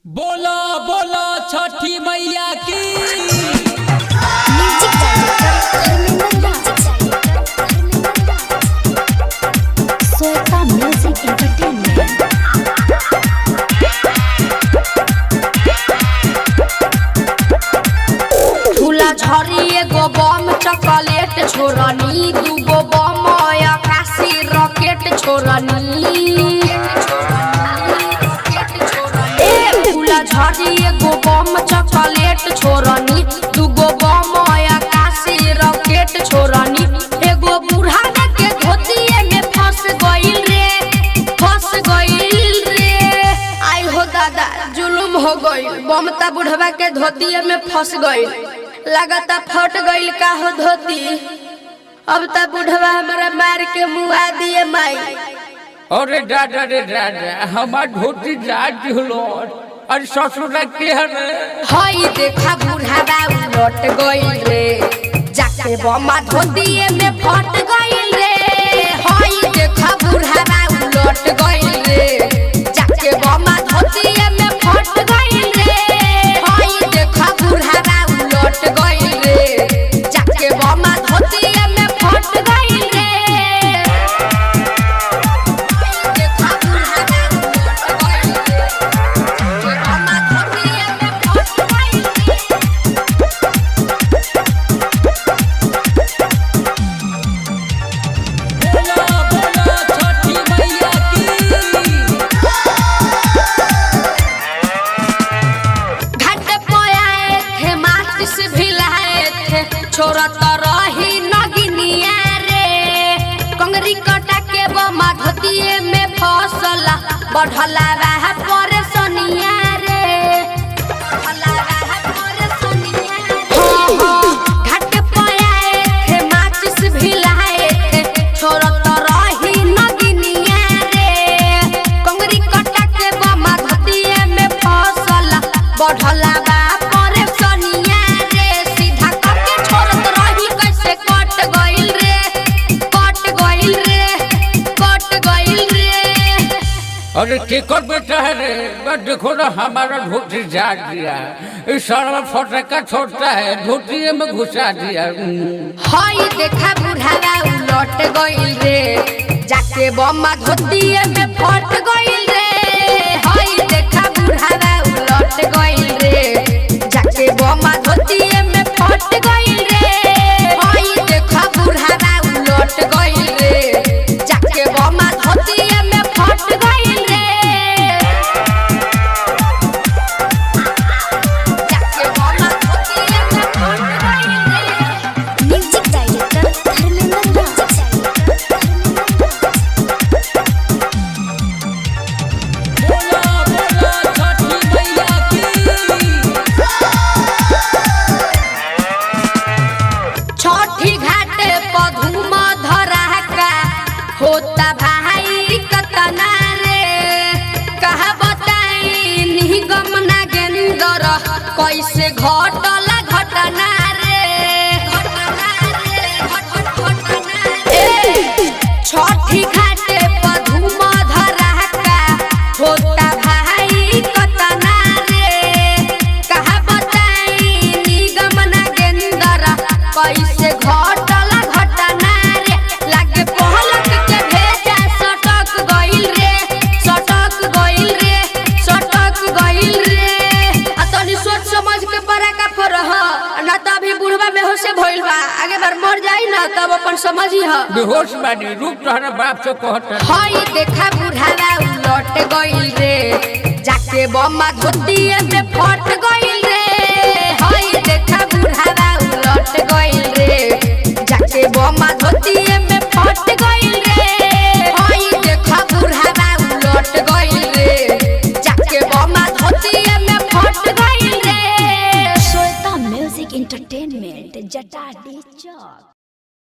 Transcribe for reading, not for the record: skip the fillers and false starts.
बोला बोला छठी मैया की। झरी एगो बम चॉकलेट छोड़नी, दूगो बम आकाशी रॉकेट छोड़नी। झरी एगो बम चॉकलेट छोड़नी, दूगो बम आकाशी रॉकेट छोड़नी। एगो बूढ़ा के धोतिए में फंस गइल रे। आई हो दादा जुलुम हो गइल, बम ता बुढ़वा के धोतिए में फंस गइल। लगता फट गइल का हो धोती, अब तक बुढ़वा हमारा मार के मुआ दिए माई। अरे दादा रे दादा, हमार धोती जात हलो। अरे ससुर के हई देखा बुढ़वा उलट गइल रे, जाके बमा धोतिए में फट गइल रे। हई देखा बुढ़वा उलट गइल रे, जाके बमा धोतिए में फट गइल रे। हई देखा बुढ़वा उलट गइल रे, जाके बमा धोतिए में फट गइल रे। हई देखा बुढ़वा उलट गइल रे, जाके बमा धोतिए में फट गइल बोला बोला छठी मैया की। घाट पे आए थे माचिस भिलाए थे, छोरा तो रही नगिनिया रे। कंगरी कटा के बमा धोतिए में फसला, बढ़ला रहा परेशानिया रे। बढ़ला रहा परेशानिया रे। घाट पे आए थे माचिस भिलाए थे, छोरा तो रही नगिनिया रे। कंगरी कटा के बमा धोतिए में फसला, बढ़ला बा परेशानिया रे। सीधा करके छोड़त रही कैसे कट गइल रे, कट गइल रे, कट गइल रे। अरे केकर बेटा है रे, बस देखो ना हमारा धोती जाट दिया। इस सारा फटका छोड़ता है, धोती में घुसा दिया। हई देखा बुढ़ावा उलट गइल रे, जाके बम्मा धोतिए में फट गइल रे। हई देखा बुढ़ावा उलट गइल रे, जाके बम्मा धोतिए में फट गइल रे। हई देखा बुढ़ावा उलट गइल रे, जाके बम्मा धोतिए में फट गइल रे। जाके बम्मा धोतिए में फट गइल रे। म्यूजिक डायरेक्टर धर्मेंद्र बोला बोला छठी मैया की। छठी घाटे पधुम धरा का होता भाई कतना रे। कहा बताई निगम नागेंद्र, कैसे घटला घटना रे। छठी घाटे पधुम धरा का होता भाई कतना रे। कहा बताई निगम नागेंद्र, कैसे घटला घटना रे। लागे पहलक के भेजा सटक गइल रे, सटक गइल रे, सटक गइल रे। आ तनी सोच समझ के परा का फरह ना, तभी बुढ़वा बेहोश भइल बा। आगे बार मर जाई ना तब अपन समझी ह। बेहोश बानी, रूप तोहरा बाप से कहता। हई देखा बुढ़ावा उलट गइल रे, जाके बम्मा धोतिए में फट गइल रे। हई देखा बुढ़ावा उलट गइल रे, जाके बम्मा धोतिए में फट गइल रे। हई देखा बुढ़ावा उलट गइल रे, जाके बम्मा धोतिए में फट गइल रे। श्वेता म्यूजिक एंटरटेनमेंट जटाडी चौक।